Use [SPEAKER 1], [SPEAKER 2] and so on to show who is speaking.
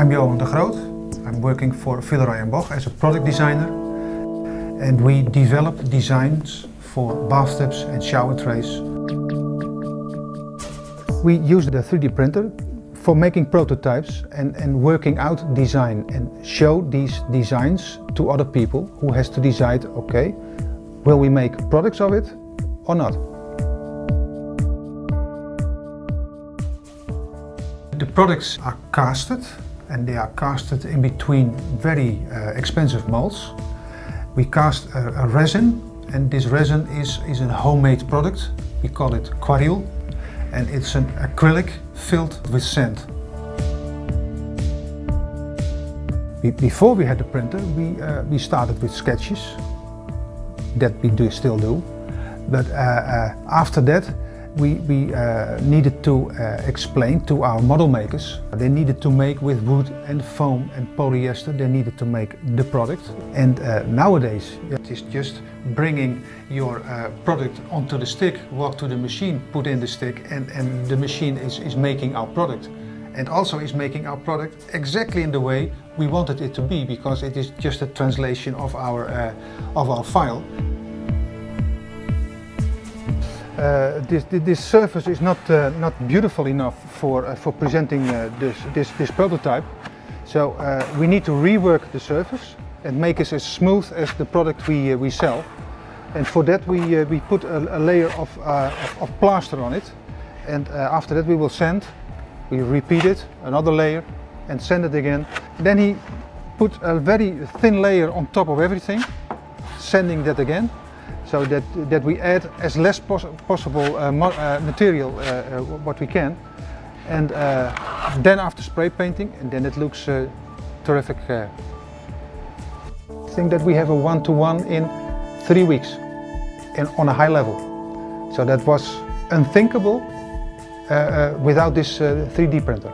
[SPEAKER 1] I'm Johan de Groot. I'm working for Villeroy and Boch as a product designer, and we develop designs for bathtubs and shower trays. We use the 3D printer for making prototypes and working out design and show these designs to other people who has to decide, okay, will we make products of it or not? The products are casted, and they are casted in between very expensive molds. We cast a resin, and this resin is a homemade product. We call it Quaril, and it's an acrylic filled with sand. Before we had the printer, we started with sketches that we still do, but after that we needed to explain to our model makers. They needed to make with wood and foam and polyester. They needed to make the product. And nowadays it is just bringing your product onto the stick, walk to the machine, put in the stick, and the machine is making our product. And also is making our product exactly in the way we wanted it to be, because it is just a translation of our file. This surface is not beautiful enough for presenting this prototype, so we need to rework the surface and make it as smooth as the product we sell. And for that we put a layer of plaster on it, and after that we will sand. We repeat it, another layer, and sand it again. Then he put a very thin layer on top of everything, sanding that again, so that we add as less possible material what we can. And then after spray painting, and then it looks terrific. I think that we have a 1-to-1 in 3 weeks and on a high level. So that was unthinkable without this 3D printer.